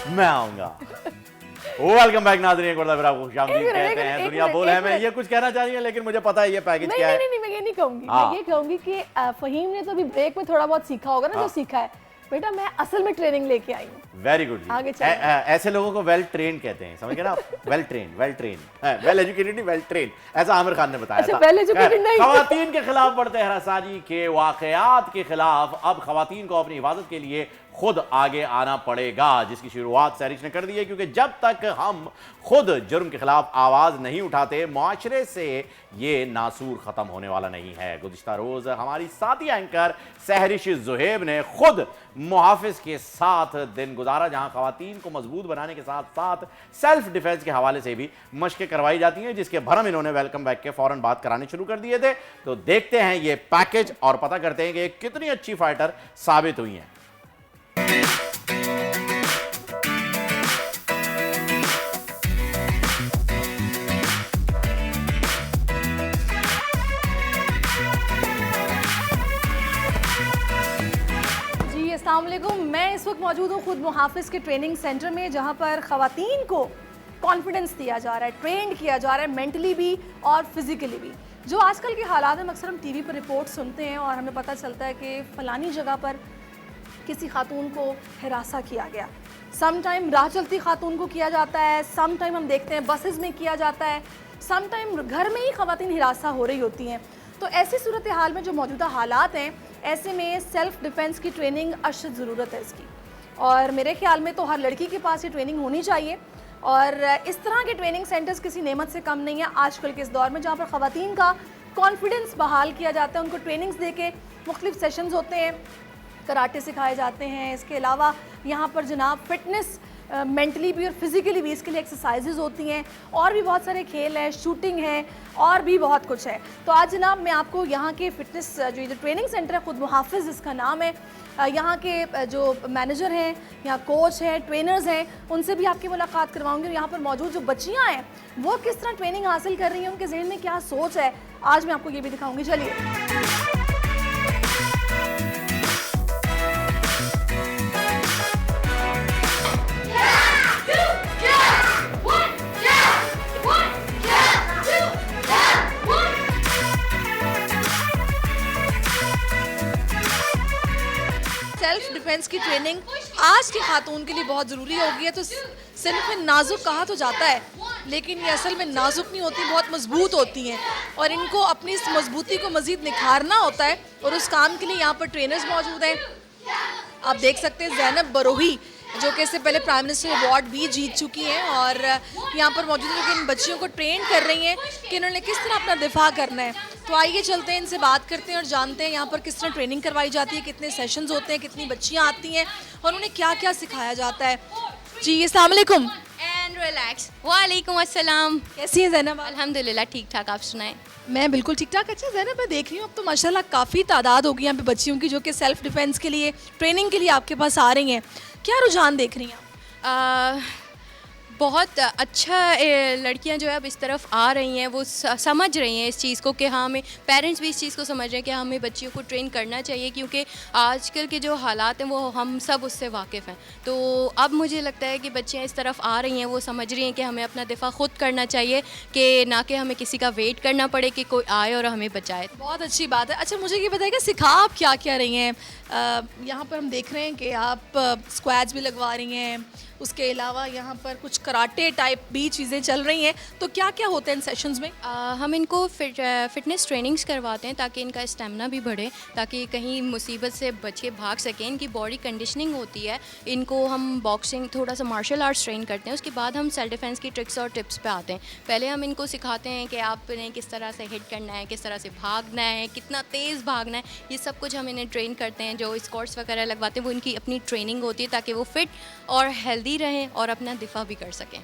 मैं आऊंगा। Welcome back नाज़रीन, एक बार फिर आपको खुशामदीद कहते हैं। दुनिया बोल है, मैं ये कुछ कहना चाह रही है लेकिन मुझे पता है ये पैकेज क्या है। नहीं, मैं ये नहीं कहूंगी। मैं ये कहूंगी कि फहीम ने तो अभी ब्रेक में थोड़ा बहुत सीखा होगा ना, जो सीखा है बेटा, मैं असल में ट्रेनिंग लेके आई हूँ। Very good. आगे ऐसे लोगों को वेल ट्रेन कहते हैं, समझ गए ना? Well train, well educated, well train, ऐसा आमिर खान ने बताया था। वेल एजुकेटेड नहीं। खवातीन के खिलाफ बढ़ते हरासानी के वाकयात के खिलाफ अब खवातीन को अपनी हिफाजत के लिए खुद आगे आना पड़ेगा, जिसकी शुरुआत सहरिश ने कर दी है, क्योंकि जब तक हम खुद जुर्म के खिलाफ आवाज नहीं उठाते, मुआशरे से ये नासूर खत्म होने वाला नहीं है। गुज़िश्ता रोज हमारी साथी एंकर सहरिश ज़ुहैब ने खुद मुहाफिज के साथ दिन गुजारा, जहां खवातीन को मजबूत बनाने के साथ साथ सेल्फ डिफेंस के हवाले से भी मशकें करवाई जाती हैं, जिसके भरम इन्होंने वेलकम बैक के फौरन बात कराने शुरू कर दिए थे। तो देखते हैं ये पैकेज और पता करते हैं कि कितनी अच्छी फाइटर साबित हुई हैं। अस्सलाम वालेकुम। मैं इस वक्त मौजूद हूँ खुद मुहाफिज के ट्रेनिंग सेंटर में, जहाँ पर ख़वातीन को कॉन्फिडेंस दिया जा रहा है, ट्रेंड किया जा रहा है, मेंटली भी और फिज़िकली भी। जो आजकल के हालात हैं, अक्सर हम टीवी पर रिपोर्ट सुनते हैं और हमें पता चलता है कि फ़लानी जगह पर किसी खातून को हिरासा किया गया। सम टाइम राह चलती खातून को किया जाता है, सम टाइम हम देखते हैं बसेस में किया जाता है, सम टाइम घर में ही ख़वातीन हिरासा हो रही होती हैं। तो ऐसी सूरत हाल में जो मौजूदा हालात हैं, ऐसे में सेल्फ़ डिफेंस की ट्रेनिंग अशद ज़रूरत है इसकी, और मेरे ख्याल में तो हर लड़की के पास ये ट्रेनिंग होनी चाहिए। और इस तरह के ट्रेनिंग सेंटर्स किसी नेमत से कम नहीं है आजकल के इस दौर में, जहाँ पर ख़वातीन का कॉन्फिडेंस बहाल किया जाता है। उनको ट्रेनिंग्स दे के मुख्तलिफ सेशंस होते हैं, कराटे सिखाए जाते हैं। इसके अलावा यहाँ पर जनाब फिटनेस मेंटली भी और फिज़िकली भी, इसके लिए एक्सरसाइजेज होती हैं, और भी बहुत सारे खेल हैं, शूटिंग है, और भी बहुत कुछ है। तो आज जनाब मैं आपको यहाँ के फ़िटनेस जो ट्रेनिंग सेंटर है, खुद मुहाफिज इसका नाम है, यहाँ के जो मैनेजर हैं, यहाँ कोच हैं, ट्रेनर्स हैं, उनसे भी आपकी मुलाकात करवाऊंगी। और यहाँ पर मौजूद जो बच्चियाँ हैं वो किस तरह ट्रेनिंग हासिल कर रही हैं, उनके जहन में क्या सोच है, आज मैं आपको ये भी दिखाऊँगी। चलिए। सेल्फ डिफेंस की ट्रेनिंग आज की खातून के लिए बहुत ज़रूरी हो गई है। तो सिर्फ में नाजुक कहा तो जाता है, लेकिन ये असल में नाजुक नहीं होती, बहुत मजबूत होती हैं, और इनको अपनी इस मजबूती को मज़ीद निखारना होता है। और उस काम के लिए यहाँ पर ट्रेनर्स मौजूद हैं। आप देख सकते हैं ज़ैनब बरोही, जो कि इससे पहले प्राइम मिनिस्टर अवार्ड भी जीत चुकी हैं, और यहाँ पर मौजूद है, जो कि इन बच्चियों को ट्रेन कर रही हैं कि इन्होंने किस तरह अपना दिफा करना है। तो आइए चलते हैं, इनसे बात करते हैं और जानते हैं यहाँ पर किस तरह ट्रेनिंग करवाई जाती है, कितने सेशंस होते हैं, कितनी बच्चियाँ आती हैं और उन्हें क्या क्या सिखाया जाता है। जी अस्सलाम वालेकुम। And relax. वालेकुम अस्सलाम। कैसी हैं ज़ैनब? अल्हम्दुलिल्लाह ठीक ठाक, आप सुनाएं? मैं बिल्कुल ठीक ठाक। अच्छा ज़ैनब, मैं देख रही हूँ अब तो माशाल्लाह काफ़ी तादाद होगी यहाँ पे बच्चियों की, जो कि सेल्फ डिफेंस के लिए ट्रेनिंग के लिए आपके पास आ रही हैं। क्या रुझान देख रही हैं आप? बहुत अच्छा लड़कियां जो है अब इस तरफ आ रही हैं, वो समझ रही हैं इस चीज़ को कि हाँ, हमें पेरेंट्स भी इस चीज़ को समझ रहे हैं कि हमें बच्चियों को ट्रेन करना चाहिए, क्योंकि आजकल के जो हालात हैं वो हम सब उससे वाकिफ़ हैं। तो अब मुझे लगता है कि बच्चियां इस तरफ आ रही हैं, वो समझ रही हैं कि हमें अपना दिफा खुद करना चाहिए, कि ना कि हमें किसी का वेट करना पड़े कि कोई आए और हमें बचाए। बहुत अच्छी बात है। अच्छा मुझे ये बताइए, सिखा आप क्या क्या रही हैं? यहाँ पर हम देख रहे हैं कि आप स्क्वैट्स भी लगवा रही हैं, उसके अलावा यहाँ पर कुछ कराटे टाइप भी चीज़ें चल रही हैं। तो क्या क्या होता है इन सेशंस में? हम इनको फिटनेस ट्रेनिंग्स करवाते हैं ताकि इनका स्टेमिना भी बढ़े, ताकि कहीं मुसीबत से बचे भाग सकें। इनकी बॉडी कंडीशनिंग होती है। इनको हम बॉक्सिंग, थोड़ा सा मार्शल आर्ट्स ट्रेन करते हैं। उसके बाद हम सेल्फ डिफेंस की ट्रिक्स और टिप्स पे आते हैं। पहले हम इनको सिखाते हैं कि आपने किस तरह से हिट करना है, किस तरह से भागना है, कितना तेज़ भागना है, ये सब कुछ हम इन्हें ट्रेन करते हैं। जो स्क्वाट्स वगैरह लगवाते हैं वो इनकी अपनी ट्रेनिंग होती है, ताकि वो फिट और हेल्दी रहें और अपना दिफा भी कर सकें।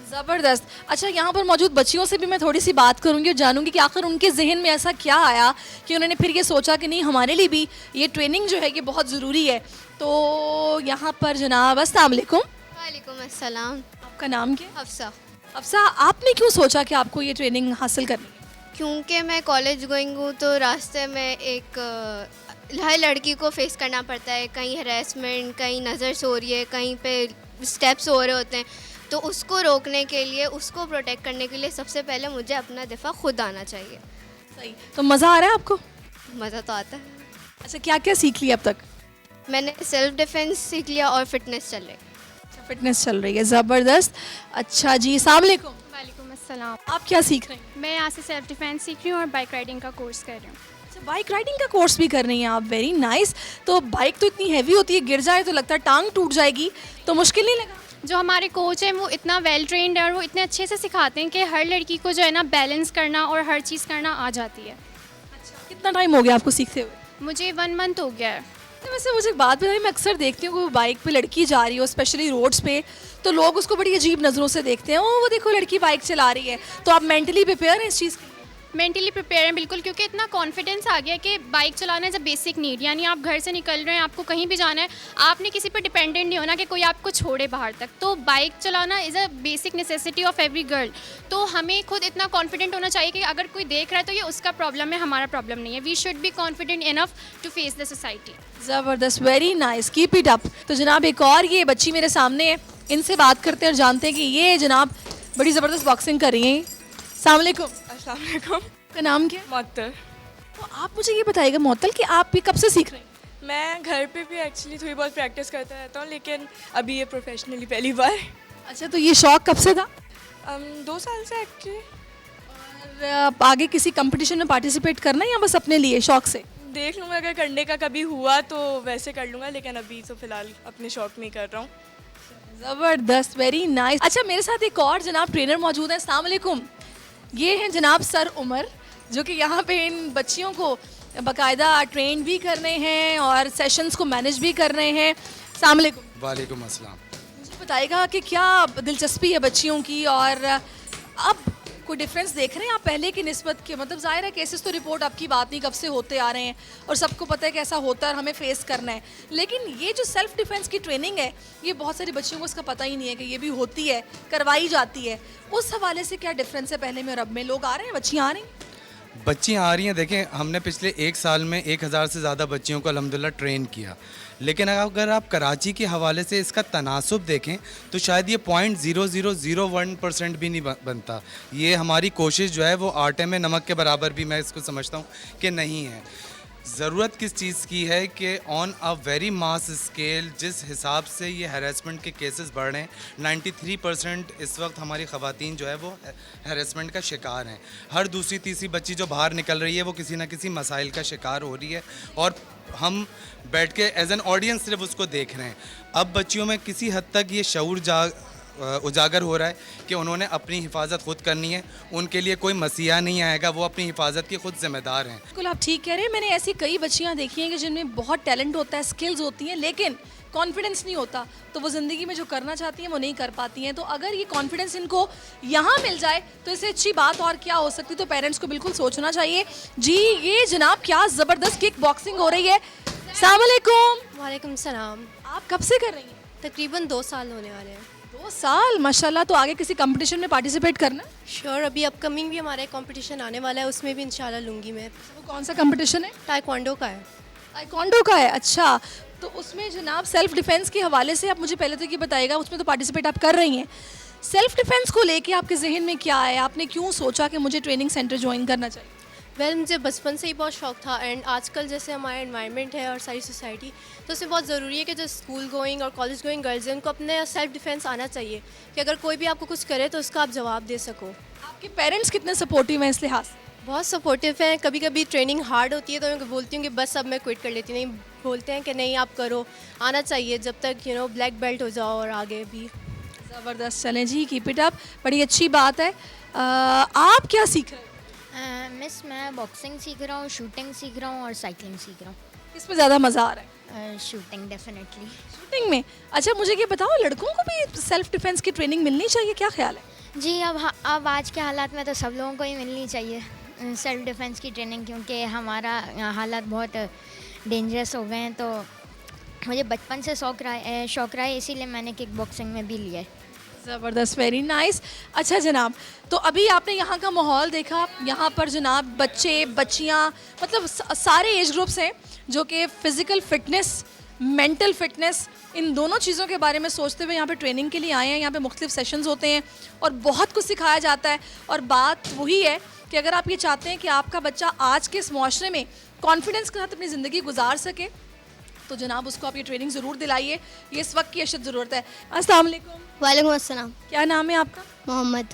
ज़बरदस्त। अच्छा यहाँ पर मौजूद बच्चियों से भी मैं थोड़ी सी बात करूँगी और जानूँगी कि आखिर उनके जहन में ऐसा क्या आया कि उन्होंने फिर ये सोचा कि नहीं, हमारे लिए भी ये ट्रेनिंग जो है ये बहुत ज़रूरी है। तो यहाँ पर जनाब अस्सलाम वालेकुम। वालेकुम अस्सलाम। आपका नाम क्या? हफ्सा। हफ्सा, आपने क्यों सोचा कि आपको ये ट्रेनिंग हासिल करनी है? क्योंकि मैं कॉलेज गोइंग हूँ, तो रास्ते में हर लड़की को फेस करना पड़ता है। कहीं हरेसमेंट, कहीं नज़र सो रही है, कहीं पे स्टेप्स हो रहे होते हैं, तो उसको रोकने के लिए, उसको प्रोटेक्ट करने के लिए सबसे पहले मुझे अपना दिफा खुद आना चाहिए। सही। तो मज़ा आ रहा है आपको? मज़ा तो आता है। अच्छा, क्या क्या सीख लिया अब तक? मैंने सेल्फ डिफेंस सीख लिया और फिटनेस चल रही। अच्छा, फिटनेस चल रही है, ज़बरदस्त। अच्छा जी, अस्सलाम वालेकुम। वालेकुम अस्सलाम। आप क्या सीख रहे हैं? मैं यहाँ से सेल्फ डिफेंस सीख रही हूँ और बाइक राइडिंग का कोर्स कर रही हूँ। अच्छा, बाइक राइडिंग का कोर्स भी कर रही हैं आप, वेरी नाइस। तो बाइक तो इतनी हैवी होती है, गिर जाए तो लगता है टांग टूट जाएगी, तो मुश्किल नहीं लगा? जो हमारे कोच हैं वो इतना वेल ट्रेंड है और वो इतने अच्छे से सिखाते हैं कि हर लड़की को जो है ना बैलेंस करना और हर चीज़ करना आ जाती है। अच्छा, कितना टाइम हो गया आपको सीखते हुए? मुझे 1 मंथ हो गया है। तो वैसे मुझे एक बात बताइए, मैं अक्सर देखती हूँ कि बाइक पे लड़की जा रही हो, स्पेशली रोड्स पे, तो लोग उसको बड़ी अजीब नज़रों से देखते हैं, ओ वो देखो लड़की बाइक चला रही है। तो आप मेंटली प्रिपेयर हैं इस चीज़ के लिए? मेंटली प्रिपेयर हैं बिल्कुल, क्योंकि इतना कॉन्फिडेंस आ गया है कि बाइक चलाना इज़ अ बेसिक नीड। यानी आप घर से निकल रहे हैं, आपको कहीं भी जाना है, आपने किसी पर डिपेंडेंट नहीं होना कि कोई आपको छोड़े बाहर तक। तो बाइक चलाना is a basic necessity of every girl. तो हमें खुद इतना कॉन्फिडेंट होना चाहिए कि अगर कोई देख रहा है तो ये उसका प्रॉब्लम है, हमारा प्रॉब्लम नहीं है। We should be confident enough to face the society. ज़बरदस्त, very nice, keep it up. तो जनाब एक और ये बच्ची मेरे सामने है, इनसे बात करते हैं और जानते हैं कि ये जनाब बड़ी ज़बरदस्त बॉक्सिंग कर रही हैं। अस्सलाम वालेकुम। अस्सलाम वालेकुम। आपका नाम क्या है? मुअत्तल। तो आप मुझे ये बताइएगा मुअत्तल कि आप ये कब से सीख रहे हैं? मैं घर पे भी एक्चुअली थोड़ी बहुत प्रैक्टिस करता रहता हूँ, लेकिन अभी ये प्रोफेशनली पहली बार। अच्छा, तो ये शौक कब से था? 2 साल से एक्चुअली। और आप आगे किसी कंपटीशन में पार्टिसिपेट करना है या बस अपने लिए शौक से? देख लूँगा, अगर करने का कभी हुआ तो वैसे कर लूँगा, लेकिन अभी तो फ़िलहाल अपने शौक में ही कर रहा हूँ। ज़बरदस्त, वेरी नाइस। अच्छा, मेरे साथ एक और जनाब ट्रेनर मौजूद है। अस्सलाम वालेकुम। ये हैं जनाब सर उमर, जो कि यहाँ पे इन बच्चियों को बाकायदा ट्रेन भी कर रहे हैं और सेशंस को मैनेज भी कर रहे हैं। अस्सलाम वालेकुम। वालेकुम अस्सलाम। मुझे बताइएगा कि क्या दिलचस्पी है बच्चियों की, और अब कोई डिफरेंस देख रहे हैं आप पहले की निस्बत के? मतलब ज़ाहिर है केसेस तो रिपोर्ट आपकी बात नहीं कब से होते आ रहे हैं और सबको पता है कि ऐसा होता है और हमें फेस करना है, लेकिन ये जो सेल्फ डिफेंस की ट्रेनिंग है ये बहुत सारी बच्चियों को इसका पता ही नहीं है कि ये भी होती है, करवाई जाती है। उस हवाले से क्या डिफरेंस है पहले में और अब में? लोग आ रहे हैं, बच्चियाँ आ रही हैं? बच्चियाँ आ रही हैं। देखें, हमने पिछले 1 साल में 1000 से ज़्यादा बच्चियों को अल्हम्दुलिल्लाह ट्रेन किया, लेकिन अगर आप कराची के हवाले से इसका तनासुब देखें तो शायद ये 0.0001% भी नहीं बनता। ये हमारी कोशिश जो है वो आटे में नमक के बराबर भी मैं इसको समझता हूँ कि नहीं है। ज़रूरत किस चीज़ की है कि on a very mass scale जिस हिसाब से ये हैरेसमेंट के केसेस बढ़ रहे हैं, 93% इस वक्त हमारी ख़वातीन जो है वो हैरेसमेंट का शिकार हैं। हर दूसरी तीसरी बच्ची जो बाहर निकल रही है वो किसी ना किसी मसाइल का शिकार हो रही है और हम बैठ के एज एन ऑडियंस सिर्फ उसको देख रहे हैं। अब बच्चियों में किसी हद तक ये शऊर उजागर हो रहा है कि उन्होंने अपनी हिफाजत खुद करनी है, उनके लिए कोई मसीहा नहीं आएगा, वो अपनी हिफाजत के खुद जिम्मेदार हैं। बिल्कुल आप ठीक कह रहे हैं। मैंने ऐसी कई बच्चियाँ देखी हैं कि जिनमें बहुत टैलेंट होता है, स्किल्स होती हैं, लेकिन कॉन्फिडेंस नहीं होता, तो वो ज़िंदगी में जो करना चाहती हैं वो नहीं कर पाती हैं। तो अगर ये कॉन्फिडेंस इनको यहाँ मिल जाए तो इससे अच्छी बात और क्या हो सकती है? तो पेरेंट्स को बिल्कुल सोचना चाहिए। जी, ये जनाब क्या ज़बरदस्त किक बॉक्सिंग हो रही है। अस्सलाम वालेकुम। वालेकुम सलाम। आप कब से कर रही हैं? तकरीबन 2 साल होने वाले हैं। 2 साल, माशाल्लाह। तो आगे किसी कंपटीशन में पार्टिसिपेट करना? श्योर, अभी अपकमिंग भी हमारा कंपटीशन आने वाला है, उसमें भी इंशाल्लाह लूँगी मैं। वो कौन सा कंपटीशन है? ताइक्वांडो का है। ताइक्वांडो का है, अच्छा। तो उसमें जनाब सेल्फ डिफेंस के हवाले से आप मुझे पहले तो ये बताइएगा, उसमें तो पार्टिसिपेट आप कर रही हैं, सेल्फ डिफेंस को लेके आपके जहन में क्या है? आपने क्यों सोचा कि मुझे ट्रेनिंग सेंटर ज्वाइन करना चाहिए? वेल, मुझे बचपन से ही बहुत शौक था एंड आजकल जैसे हमारा एनवायरनमेंट है और सारी सोसाइटी, तो उसमें बहुत ज़रूरी है कि जो स्कूल गोइंग और कॉलेज गोइंग गर्ल्स हैं उनको अपने सेल्फ डिफेंस आना चाहिए कि अगर कोई भी आपको कुछ करे तो उसका आप जवाब दे सको। आपके पेरेंट्स कितने सपोर्टिव हैं इस लिहाज से? बहुत सपोर्टिव हैं। कभी कभी ट्रेनिंग हार्ड होती है तो मैं बोलती हूँ कि बस अब मैं क्विट कर लेती हूँ, नहीं बोलते हैं कि नहीं आप करो, आना चाहिए जब तक ब्लैक बेल्ट हो जाओ और आगे भी। ज़बरदस्त, चलें जी, कीप इट अप, बड़ी अच्छी बात है। आप क्या सीख रहे हैं? मिस, मैं बॉक्सिंग सीख रहा हूँ, शूटिंग सीख रहा हूँ और साइकिलिंग सीख रहा हूँ। किसमें ज़्यादा मज़ा आ रहा है? Shooting definitely. शूटिंग में? अच्छा, मुझे ये बताओ, लड़कों को भी सेल्फ डिफेंस की ट्रेनिंग मिलनी चाहिए, क्या ख्याल है? जी, अब आज के हालात में तो सब लोगों को ही मिलनी चाहिए सेल्फ डिफेंस की ट्रेनिंग, क्योंकि हमारा हालात बहुत डेंजरस हो गए हैं। तो मुझे बचपन से शौक रहा है, इसीलिए मैंने किक बॉक्सिंग में भी लिया है। ज़बरदस्त, वेरी नाइस। अच्छा जनाब, तो अभी आपने यहाँ का माहौल देखा, यहाँ पर जनाब बच्चे बच्चियाँ मतलब सारे एज ग्रुप्स हैं जो कि फ़िज़िकल फ़िटनेस मेंटल फिटनेस, इन दोनों चीज़ों के बारे में सोचते हुए यहाँ पे ट्रेनिंग के लिए आए हैं। यहाँ पे मुख्तलिफ सेशंस होते हैं और बहुत कुछ सिखाया जाता है। और बात वही है कि अगर आप ये चाहते हैं कि आपका बच्चा आज के इस माशरे में कॉन्फिडेंस के साथ अपनी ज़िंदगी गुजार सके, तो जनाब उसको आप ये ट्रेनिंग ज़रूर दिलाइए, ये इस वक्त की अशद ज़रूरत है। अस्सलाम वालेकुम। वालेकुम अस्सलाम। क्या नाम है आपका? मोहम्मद।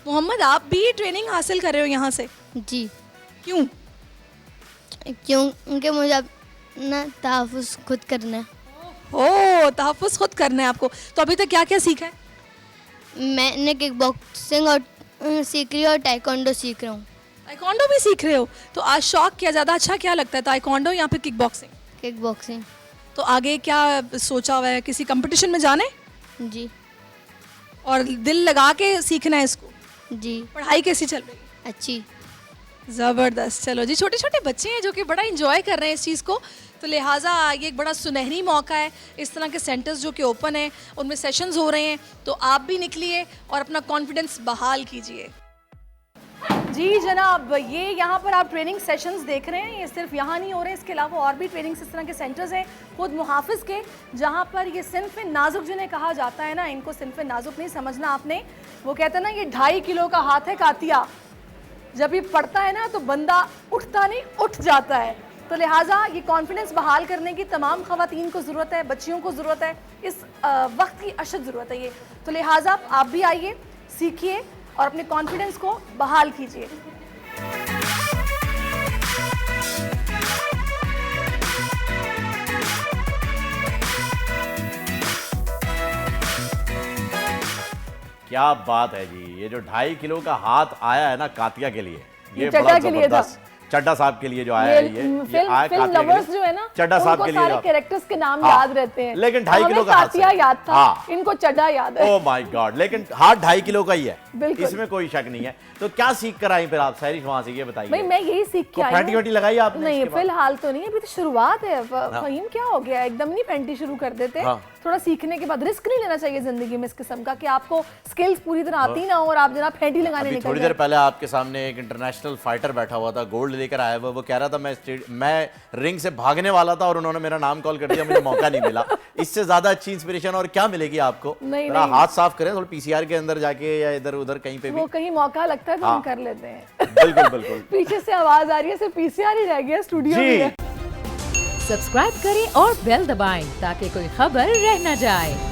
मोहम्मद, आप भी ये ट्रेनिंग हासिल कर रहे हो यहाँ से? जी। क्यों? क्योंकि मुझे अपना तहफ़्फ़ुज़ खुद करना है। ओ, तहफ़्फ़ुज़ खुद करना है आपको। तो अभी तक क्या क्या सीखा है? मैंने किक बॉक्सिंग और सीख रही और टाइकोंडो सीख रहा हूँ। ताइक्वांडो भी सीख रहे हो? तो आज शौक क्या ज़्यादा अच्छा क्या लगता है, ताइक्वांडो या फिर किक बॉक्सिंग? Kick boxing. तो आगे क्या सोचा हुआ है, किसी कंपटीशन में जाना है? जी। और दिल लगा के सीखना है इसको? जी। पढ़ाई कैसी चल रही है? अच्छी। ज़बरदस्त। चलो जी, छोटे छोटे बच्चे हैं जो कि बड़ा इंजॉय कर रहे हैं इस चीज़ को, तो लिहाजा ये एक बड़ा सुनहरी मौका है। इस तरह के सेंटर्स जो कि ओपन हैं उनमें सेशंस हो रहे हैं, तो आप भी निकलिए और अपना कॉन्फिडेंस बहाल कीजिए। जी जनाब, ये यहाँ पर आप ट्रेनिंग सेशंस देख रहे हैं, ये सिर्फ यहाँ नहीं हो रहे, इसके अलावा और भी ट्रेनिंग इस तरह के सेंटर्स हैं खुद मुहाफिज के, जहाँ पर ये सिन्फ़ नाजुक जिन्हें कहा जाता है ना, इनको सिन्फ़ नाजुक नहीं समझना आपने। वो कहते हैं ना, ये 2.5 किलो का हाथ है कातिया, जब ये पड़ता है ना तो बंदा उठता नहीं, उठ जाता है। तो लिहाजा ये कॉन्फिडेंस बहाल करने की तमाम ख़वातीन को ज़रूरत है, बच्चियों को ज़रूरत है, इस वक्त की अशद ज़रूरत है ये। तो लिहाजा आप भी आइए, सीखिए और अपने कॉन्फिडेंस को बहाल कीजिए। क्या बात है जी, ये जो 2.5 किलो का हाथ आया है ना कातिया के लिए, ये चड्ढा बड़ा के लिए था। जबरदस्त। चड्ढा साहब के लिए जो आया है, ये आया फिल्म कातिया के लवर्स लिए। जो है ना, चड्ढा साहब उनको के लिए सारे जो- कैरेक्टर्स के नाम हाँ, याद रहते हैं, लेकिन 2.5 किलो का हाथ कातिया से। याद था, हाँ। इनको चड्ढा याद है। ओह माय गॉड, लेकिन हाथ 2.5 किलो का ही है, बिल्कुल। इसमें कोई शक नहीं है। तो क्या सीख कर आई फिर आप सहरिश वहां से, ये भाई बताइए। मैं यही सीख के आई फैंटी वैंटी लगाई आपने? नहीं, इसके बाद? फिलहाल तो नहीं, अभी तो शुरुआत है। फहीम क्या हो गया, एकदम नहीं फैंटी शुरू कर देते। हाँ। थोड़ा सीखने के बाद रिस्क नहीं लेना चाहिए जिंदगी में इस किस्म का कि आपको स्किल्स पूरी तरह आती ना हो और आप जनाब फैंटी लगाने अभी निकल थोड़ी जाए। देर पहले आपके सामने एक इंटरनेशनल फाइटर बैठा हुआ था, गोल्ड लेकर आया हुआ, वो कह रहा था मैं रिंग से भागने वाला था और उन्होंने मेरा नाम कॉल कर दिया, मुझे मौका नहीं मिला। इससे ज्यादा अच्छी इंस्पिरेशन और क्या मिलेगी आपको? नहीं, थोड़ा नहीं। हाथ साफ करें, थोड़ा पीसीआर के अंदर जाके या इधर उधर कहीं पे भी। वो कहीं मौका लगता है तो हम कर लेते हैं। बिल्कुल बिल्कुल। पीछे से आवाज आ रही है, सिर्फ पीसीआर ही रह गया स्टूडियो जी। में। सब्सक्राइब करें और बेल दबाएं ताकि कोई खबर रह न जाए।